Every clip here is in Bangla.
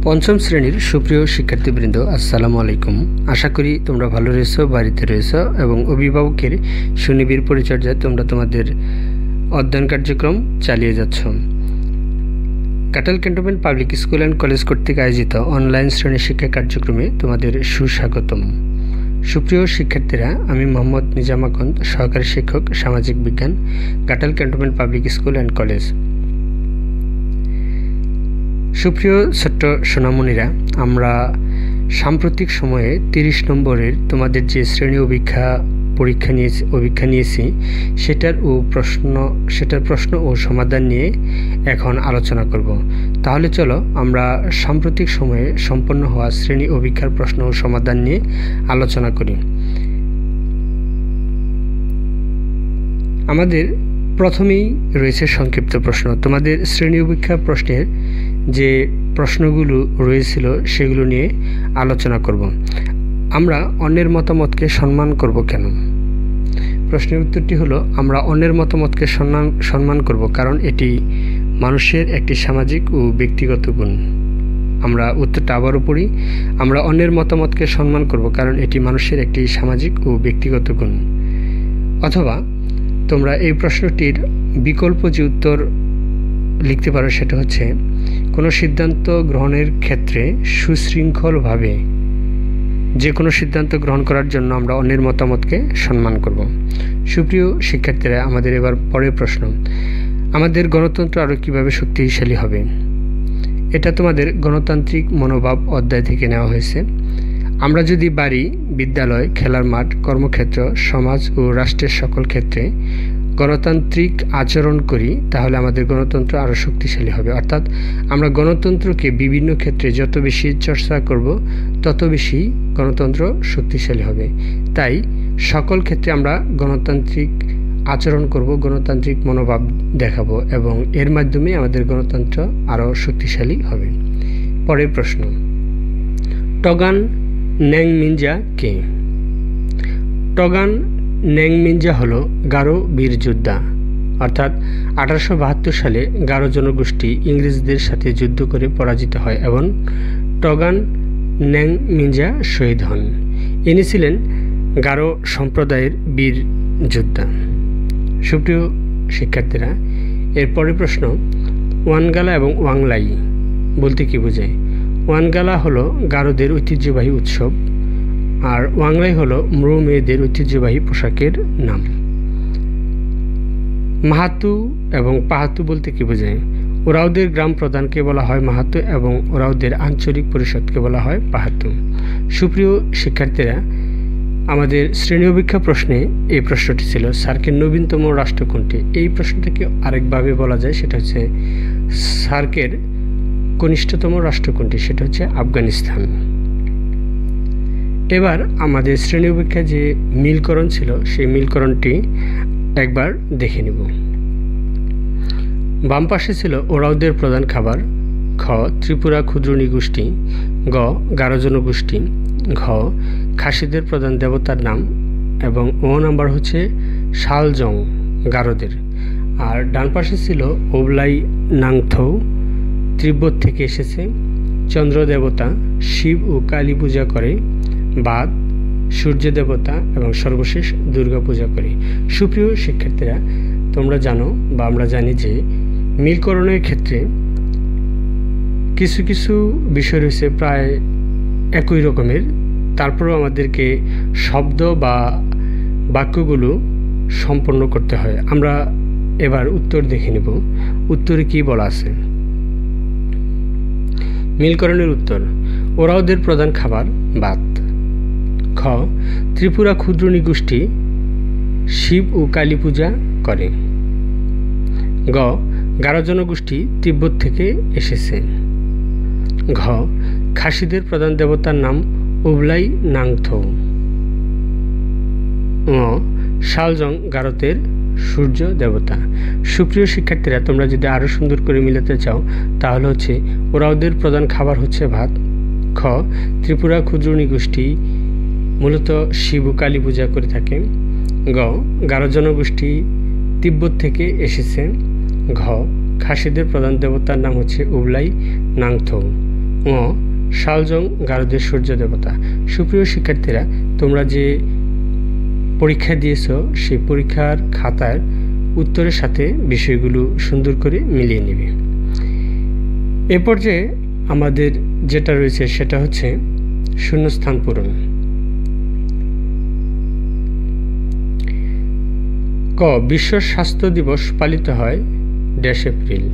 পঞ্চম শ্রেণীর সুপ্রিয় শিক্ষার্থীবৃন্দ, আসসালামু আলাইকুম। আশা করি তোমরা ভালো রয়েছো, বাড়িতে রয়েছো এবং অভিভাবকের সুনিবিড় পরিচর্যায় তোমরা তোমাদের অধ্যয়ন কার্যক্রম চালিয়ে যাচ্ছ। Ghatail Cantonment Public School and College কর্তৃক আয়োজিত অনলাইন শ্রেণী শিক্ষা কার্যক্রমে তোমাদের সুস্বাগতম। সুপ্রিয় শিক্ষার্থীরা, আমি মোহাম্মদ নিজাম আকন্দ, সহকারী শিক্ষক সামাজিক বিজ্ঞান, Ghatail Cantonment Public School and College. সুপ্রিয় ছোট্ট সোনামণিরা, আমরা সাম্প্রতিক সময়ে 30 নম্বরের তোমাদের যে শ্রেণী পরীক্ষা নিয়েছি সেটার প্রশ্ন ও সমাধান নিয়ে এখন আলোচনা করব। তাহলে চলো আমরা সাম্প্রতিক সময়ে সম্পন্ন হওয়া শ্রেণী অভিক্ষার প্রশ্ন ও সমাধান নিয়ে আলোচনা করি। আমাদের প্রথমেই রয়েছে সংক্ষিপ্ত প্রশ্ন। তোমাদের শ্রেণী অভিক্ষা প্রশ্নের যে প্রশ্নগুলো রয়েছিল সেগুলো নিয়ে আলোচনা করব। আমরা অন্যের মতামতকে সম্মান করব কেন? প্রশ্নের উত্তরটি হলো, আমরা অন্যের মতামতকে সম্মান করব কারণ এটি মানুষের একটি সামাজিক ও ব্যক্তিগত গুণ। আমরা উত্তরটা আবারও পড়ি, আমরা অন্যের মতামতকে সম্মান করব কারণ এটি মানুষের একটি সামাজিক ও ব্যক্তিগত গুণ। অথবা তোমরা এই প্রশ্নটির বিকল্প যে উত্তর লিখতে পারো সেটা হচ্ছে, কোনো সিদ্ধান্ত গ্রহণের ক্ষেত্রে সুশৃঙ্খলভাবে যে কোনো সিদ্ধান্ত গ্রহণ করার জন্য আমরা অন্যের মতামতকে সম্মান করব। সুপ্রিয় শিক্ষার্থীরা, আমাদের এবার পরের প্রশ্ন, আমাদের গণতন্ত্র আরও কীভাবে শক্তিশালী হবে? এটা তোমাদের গণতান্ত্রিক মনোভাব অধ্যায় থেকে নেওয়া হয়েছে। আমরা যদি বাড়ি, বিদ্যালয়, খেলার মাঠ, কর্মক্ষেত্র, সমাজ ও রাষ্ট্রের সকল ক্ষেত্রে গণতান্ত্রিক আচরণ করি তাহলে আমাদের গণতন্ত্র আরও শক্তিশালী হবে। অর্থাৎ আমরা গণতন্ত্রকে বিভিন্ন ক্ষেত্রে যত বেশি চর্চা করব তত বেশি গণতন্ত্র শক্তিশালী হবে। তাই সকল ক্ষেত্রে আমরা গণতান্ত্রিক আচরণ করব, গণতান্ত্রিক মনোভাব দেখাবো এবং এর মাধ্যমে আমাদের গণতন্ত্র আরও শক্তিশালী হবে। পরের প্রশ্ন, টগান ন্যাংমিনজা কে? টগান ন্যাংমিনজা হলো গারো বীর যোদ্ধা। অর্থাৎ 1872 সালে গারো জনগোষ্ঠী ইংরেজদের সাথে যুদ্ধ করে পরাজিত হয় এবং টগান ন্যাংমিনজা শহীদ হন। ইনি ছিলেন গারো সম্প্রদায়ের বীর যোদ্ধা। সুপ্রিয় শিক্ষার্থীরা, এর পরের প্রশ্ন, ওয়ানগালা এবং ওয়াংলাই বলতে কী বোঝায়? ওয়ানগালা হলো গারোদের ঐতিহ্যবাহী উৎসব আর ওয়াংলাই হলো মরু মেয়েদের ঐতিহ্যবাহী পোশাকের নাম। মাহাতু এবং পাহাতু বলতে কী বোঝায়? ওরাওদের গ্রাম প্রধানকে বলা হয় মাহাতু এবং ওরাওদের আঞ্চলিক পরিষদকে বলা হয় পাহাতু। সুপ্রিয় শিক্ষার্থীরা, আমাদের শ্রেণী অভিক্ষা প্রশ্নে এই প্রশ্নটি ছিল, সার্কের নবীনতম রাষ্ট্র কোনটি? এই প্রশ্নটাকে আরেকভাবে বলা যায়, সেটা হচ্ছে সার্কের কনিষ্ঠতম রাষ্ট্র কোনটি? সেটা হচ্ছে আফগানিস্তান। এবার আমাদের শ্রেণী অভিক্ষায় যে মিলকরণ ছিল সেই মিলকরণটি একবার দেখে নিব। বাম পাশে ছিল ওরাওদের প্রধান খাবার, খ ত্রিপুরা ক্ষুদ্র নৃগোষ্ঠী, গ গারো জনগোষ্ঠী, ঘ খাসিদের প্রধান দেবতার নাম এবং ও নাম্বার হচ্ছে শালজং গারোদের। আর ডান পাশে ছিল ওবলাই নাংথৌ, তিব্বত থেকে এসেছে, চন্দ্র দেবতা, শিব ও কালী পূজা করে, বাদ সূর্য দেবতা এবং সর্বশেষ দুর্গা পূজা করে। সুপ্রিয় শিক্ষার্থীরা, তোমরা জানো বা আমরা জানি যে মিলকরণের ক্ষেত্রে কিছু কিছু বিষয় রয়েছে প্রায় একই রকমের, তারপরেও আমাদেরকে শব্দ বা বাক্যগুলো সম্পন্ন করতে হয়। আমরা এবার উত্তর দেখে নেব, উত্তরে কি বলা আছে। মিলকরণের উত্তর, ওরাওদের প্রধান খাবার ভাত। খ ত্রিপুরা ক্ষুদ্র নৃগোষ্ঠী শিব ও কালী পূজা করে। গ গারো জনগোষ্ঠী তিব্বত থেকে এসেছে। ঘ খাসিদের প্রধান দেবতার নাম ওবলাই নাংথৌ। ঙ শালজং গারোদের সূর্য দেবতা। সুপ্রিয় শিক্ষার্থীরা, তোমরা যদি আরও সুন্দর করে মিলাতে চাও তাহলে হচ্ছে ওরাওদের প্রধান খাবার হচ্ছে ভাত। খ ত্রিপুরা ক্ষুদ্র নৃগোষ্ঠী মূলত শিব ও কালী পূজা করে থাকে। গ গারো জনগোষ্ঠী তিব্বত থেকে এসেছে। ঘ খাসিদের প্রধান দেবতার নাম হচ্ছে উবলাই নাংথৌ। ও শালজং গারদের সূর্য দেবতা। সুপ্রিয় শিক্ষার্থীরা, তোমরা যে পরীক্ষা দিয়েছ সেই পরীক্ষার খাতার উত্তরের সাথে বিষয়গুলো সুন্দর করে মিলিয়ে নেবে। এ পর্যায়ে আমাদের যেটা রয়েছে সেটা হচ্ছে শূন্যস্থান পূরণ। ক, বিশ্ব স্বাস্থ্য দিবস পালিত হয় ড্যাশ এপ্রিল,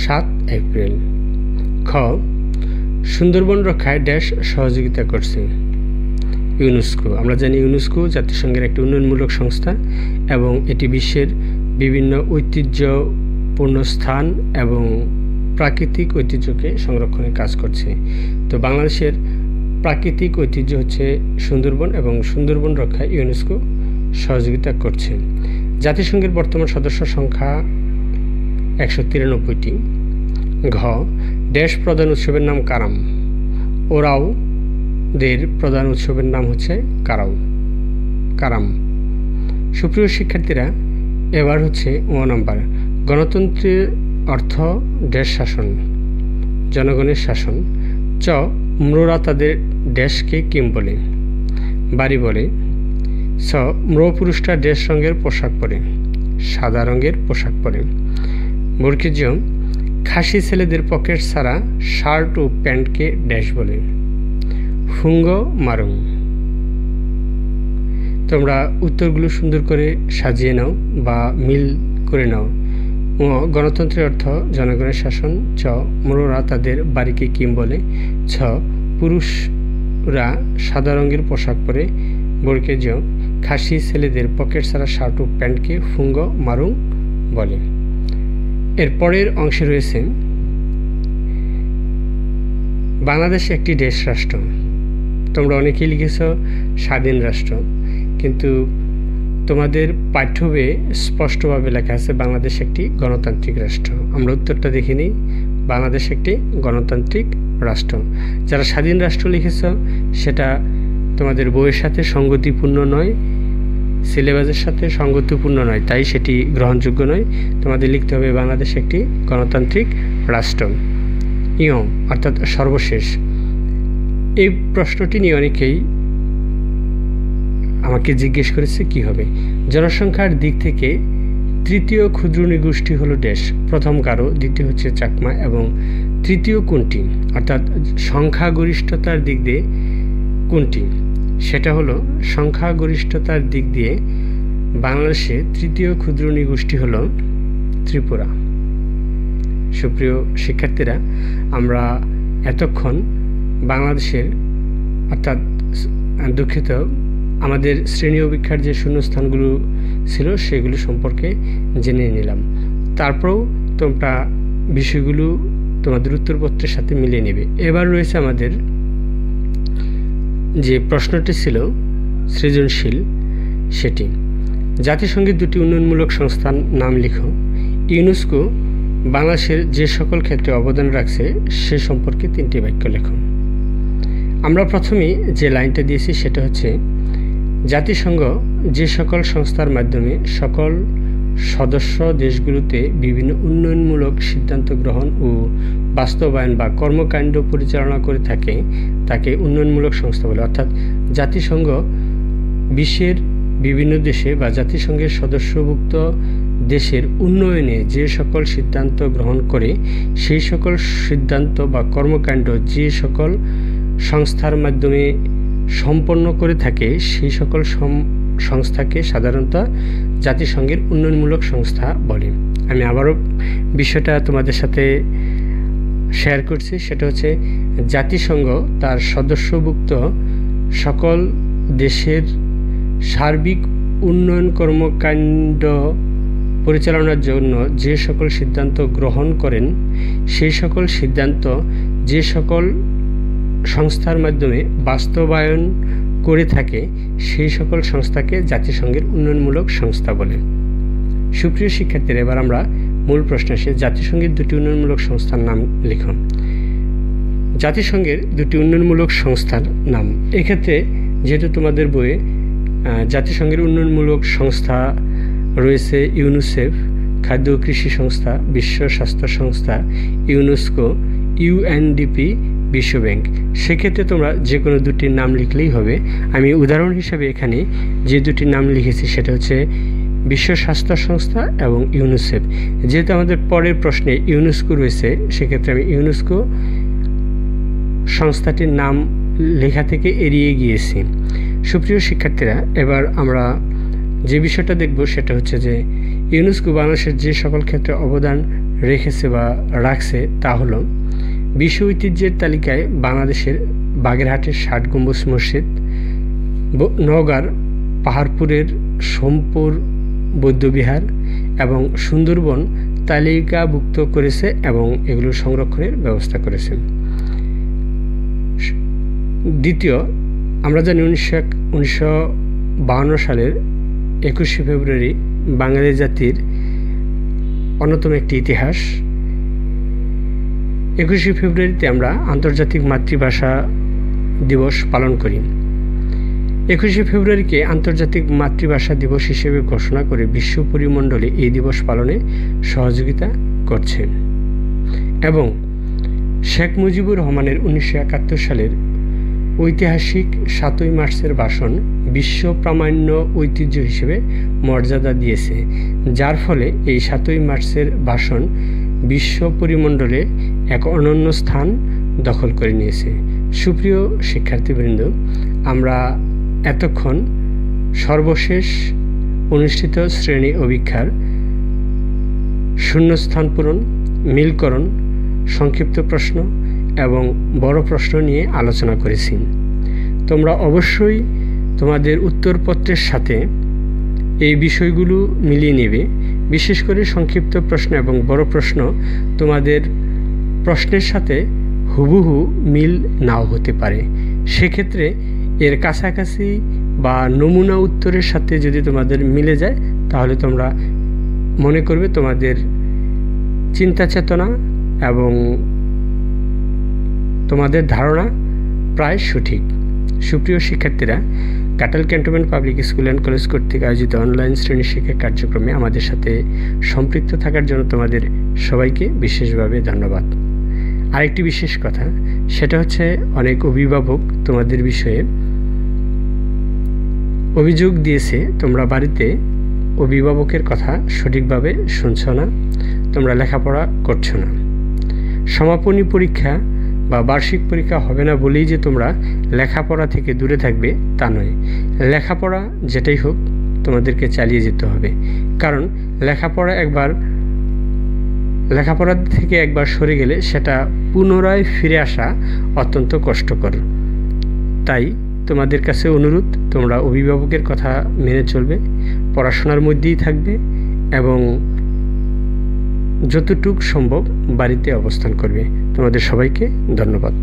7 এপ্রিল। খ, সুন্দরবন রক্ষায় ড্যাশ সহযোগিতা করছে ইউনেস্কো। আমরা জানি ইউনেস্কো জাতিসংঘের একটি উন্নয়নমূলক সংস্থা এবং এটি বিশ্বের বিভিন্ন ঐতিহ্যপূর্ণ স্থান এবং প্রাকৃতিক ঐতিহ্যকে সংরক্ষণে কাজ করছে। তো বাংলাদেশের প্রাকৃতিক ঐতিহ্য হচ্ছে সুন্দরবন এবং সুন্দরবন রক্ষায় ইউনেস্কো সহযোগিতা করছে। জাতিসংঘের বর্তমান সদস্য সংখ্যা 193টি। ঘ, ড্যাশ প্রধান উৎসবের নাম কারাম। ওরাওদের প্রধান উৎসবের নাম হচ্ছে কারাম। সুপ্রিয় শিক্ষার্থীরা, এবার হচ্ছে ও নাম্বার। গণতন্ত্রের অর্থ ড্যাশ শাসন, জনগণের শাসন। চ, ম্রোরা তাদের ড্যাশকে কিম বলে, বাড়ি বলে। ছ, ম্রো পুরুষরা ড্যাশ রঙের পোশাক পরে, সাদা রঙের পোশাক পরে। বর্গীয় জ, খাসি ছেলেদের পকেট ছাড়া শার্ট ও প্যান্টকে ড্যাশ বলে, ফুঙ্গ মারুং। তোমরা উত্তরগুলো সুন্দর করে সাজিয়ে নাও বা মিল করে নাও। ও, গণতন্ত্রের অর্থ জনগণের শাসন। চ, ম্রোরা তাদের বাড়িকে কিম বলে। ছ, পুরুষরা সাদা রঙের পোশাক পরে। বর্গীয় জ, খাসি ছেলেদের পকেট ছাড়া শার্ট ও প্যান্টকে ফুঙ্গ মারুং বলে। এর পরের অংশে রয়েছে বাংলাদেশ একটি দেশ রাষ্ট্র। তোমরা অনেকেই লিখেছ স্বাধীন রাষ্ট্র, কিন্তু তোমাদের পাঠ্য বইয়ে স্পষ্টভাবে লেখা আছে বাংলাদেশ একটি গণতান্ত্রিক রাষ্ট্র। আমরা উত্তরটা দেখে নিই। বাংলাদেশ একটি গণতান্ত্রিক রাষ্ট্র। যারা স্বাধীন রাষ্ট্র লিখেছ সেটা তোমাদের বইয়ের সাথে সঙ্গতিপূর্ণ নয়, সিলেবাসের সাথে সঙ্গতিপূর্ণ নয়, তাই সেটি গ্রহণযোগ্য নয়। তোমাদের লিখতে হবে বাংলাদেশ একটি গণতান্ত্রিক রাষ্ট্র। ইয়ং অর্থাৎ সর্বশেষ। এই প্রশ্নটি নিয়ে অনেকেই আমাকে জিজ্ঞেস করেছে কি হবে। জনসংখ্যার দিক থেকে তৃতীয় ক্ষুদ্র নৃগোষ্ঠী হলো ড্যাশ। প্রথম গারো, দ্বিতীয় হচ্ছে চাকমা এবং তৃতীয় কোনটি, অর্থাৎ সংখ্যাগরিষ্ঠতার দিক দিয়ে কোনটি, সেটা হলো সংখ্যাগরিষ্ঠতার দিক দিয়ে বাংলাদেশে তৃতীয় ক্ষুদ্র নৃগোষ্ঠী হলো ত্রিপুরা। সুপ্রিয় শিক্ষার্থীরা, আমরা এতক্ষণ বাংলাদেশের অর্থাৎ দুঃখিত আমাদের শ্রেণী অভিক্ষার যে শূন্যস্থানগুলো ছিল সেগুলো সম্পর্কে জেনে নিলাম। তারপরেও তোমরা বিষয়গুলো তোমাদের উত্তরপত্রের সাথে মিলিয়ে নেবে। এবার রয়েছে আমাদের যে প্রশ্নটি ছিল সৃজনশীল, সেটি জাতিসংঘের দুটি উন্নয়নমূলক সংস্থার নাম লিখো। ইউনেস্কো বাংলাদেশের যে সকল ক্ষেত্রে অবদান রাখছে সে সম্পর্কে 3টি বাক্য লেখো। আমরা প্রথমেই যে লাইনটা দিয়েছি সেটা হচ্ছে জাতিসংঘ যে সকল সংস্থার মাধ্যমে সকল সদস্য দেশগুলোতে বিভিন্ন উন্নয়নমূলক সিদ্ধান্ত গ্রহণ ও বাস্তবায়ন বা কর্মকাণ্ড পরিচালনা করে থাকে তাকে উন্নয়নমূলক সংস্থা বলে। অর্থাৎ জাতিসংঘ বিশ্বের বিভিন্ন দেশে বা জাতিসংঘের সদস্যভুক্ত দেশের উন্নয়নে যে সকল সিদ্ধান্ত গ্রহণ করে সেই সকল সিদ্ধান্ত বা কর্মকাণ্ড যে সকল সংস্থার মাধ্যমে সম্পন্ন করে থাকে সেই সকল সংস্থাকে সাধারণত জাতিসংঘের উন্নয়নমূলক সংস্থা বলে। আমি আবারও বিষয়টা তোমাদের সাথে শেয়ার করছি, সেটা হচ্ছে জাতিসংঘ তার সদস্যভুক্ত সকল দেশের সার্বিক উন্নয়ন কর্মকাণ্ড পরিচালনার জন্য যে সকল সিদ্ধান্ত গ্রহণ করেন সেই সকল সিদ্ধান্ত যে সকল সংস্থার মাধ্যমে বাস্তবায়ন করে থাকে সেই সকল সংস্থাকে জাতিসংঘের উন্নয়নমূলক সংস্থা বলে। সুপ্রিয় শিক্ষার্থীরা, এবার আমরা মূল প্রশ্ন আসি। জাতিসংঘের দুটি উন্নয়নমূলক সংস্থার নাম লিখুন। জাতিসংঘের দুটি উন্নয়নমূলক সংস্থার নাম, এক্ষেত্রে যেহেতু তোমাদের বইয়ে জাতিসংঘের উন্নয়নমূলক সংস্থা রয়েছে ইউনিসেফ, খাদ্য ও কৃষি সংস্থা, বিশ্ব স্বাস্থ্য সংস্থা, ইউনেস্কো, ইউএনডিপি, বিশ্বব্যাংক। সেক্ষেত্রে তোমরা যে কোনো দুটির নাম লিখলেই হবে। আমি উদাহরণ হিসাবে এখানে যে দুটির নাম লিখেছি সেটা হচ্ছে বিশ্ব স্বাস্থ্য সংস্থা এবং ইউনিসেফ। যেহেতু আমাদের পরের প্রশ্নে ইউনেস্কো রয়েছে, সেক্ষেত্রে আমি ইউনেস্কো সংস্থাটির নাম লেখা থেকে এড়িয়ে গিয়েছি। সুপ্রিয় শিক্ষার্থীরা, এবার আমরা যে বিষয়টা দেখব সেটা হচ্ছে যে ইউনেস্কো বাংলাদেশের যে সকল ক্ষেত্রে অবদান রেখেছে বা রাখছে তা হলো বিশ্ব ঐতিহ্যের তালিকায় বাংলাদেশের বাগেরহাটের ৬০ গম্বুজ মসজিদ, নওগাঁর পাহাড়পুরের সোমপুর বৌদ্ধবিহার এবং সুন্দরবন তালিকাভুক্ত করেছে এবং এগুলো সংরক্ষণের ব্যবস্থা করেছে। দ্বিতীয়, আমরা জানি 1952 সালের 21শে ফেব্রুয়ারি বাঙালি জাতির অন্যতম একটি ইতিহাস। 21শে ফেব্রুয়ারিতে আমরা আন্তর্জাতিক মাতৃভাষা দিবস পালন করি। 21শে ফেব্রুয়ারিকে আন্তর্জাতিক মাতৃভাষা দিবস হিসেবে ঘোষণা করে বিশ্ব পরিমণ্ডলে এই দিবস পালনে সহযোগিতা করছে। এবং শেখ মুজিবুর রহমানের 1971 সালের ঐতিহাসিক 7ই মার্চের ভাষণ বিশ্ব প্রামাণ্য ঐতিহ্য হিসেবে মর্যাদা দিয়েছে, যার ফলে এই 7ই মার্চের ভাষণ বিশ্ব পরিমণ্ডলে এক অনন্য স্থান দখল করে নিয়েছে। সুপ্রিয় শিক্ষার্থীবৃন্দ, আমরা এতক্ষণ সর্বশেষ অনুষ্ঠিত শ্রেণী অভিক্ষার শূন্যস্থান পূরণ, মিলকরণ, সংক্ষিপ্ত প্রশ্ন এবং বড় প্রশ্ন নিয়ে আলোচনা করেছি। তোমরা অবশ্যই তোমাদের উত্তরপত্রের সাথে এই বিষয়গুলো মিলিয়ে নেবে। বিশেষ করে সংক্ষিপ্ত প্রশ্ন এবং বড় প্রশ্ন তোমাদের প্রশ্নের সাথে হুবহু মিল নাও হতে পারে। সেক্ষেত্রে এর কাছাকাছি বা নমুনা উত্তরের সাথে যদি তোমাদের মিলে যায় তাহলে তোমরা মনে করবে তোমাদের চিন্তা চেতনা এবং তোমাদের ধারণা প্রায় সঠিক। সুপ্রিয় শিক্ষার্থীরা, Ghatail Cantonment Public School and College কর্তৃক আয়োজিত অনলাইন শ্রেণী শিক্ষা কার্যক্রমে আমাদের সাথে সম্পৃক্ত থাকার জন্য তোমাদের সবাইকে বিশেষভাবে ধন্যবাদ। আরেকটি বিশেষ কথা, সেটা হচ্ছে অনেক অভিভাবক তোমাদের বিষয়ে অভিযোগ দিয়েছে তোমরা বাড়িতে অভিভাবকের কথা সঠিকভাবে শুনছ না, তোমরা লেখাপড়া করছো না। সমাপনী পরীক্ষা বা বার্ষিক পরীক্ষা হবে না বলেই যে তোমরা লেখাপড়া থেকে দূরে থাকবে তা নয়। লেখাপড়া যেটাই হোক তোমাদেরকে চালিয়ে যেতে হবে, কারণ লেখাপড়া থেকে একবার সরে গেলে সেটা পুনরায় ফিরে আসা অত্যন্ত কষ্টকর। তাই তোমাদের কাছে অনুরোধ, তোমরা অভিভাবকের কথা মেনে চলবে, পড়াশোনার মধ্যেই থাকবে এবং যতটুকু সম্ভব বাড়িতে অবস্থান করবে। তোমাদের সবাইকে ধন্যবাদ।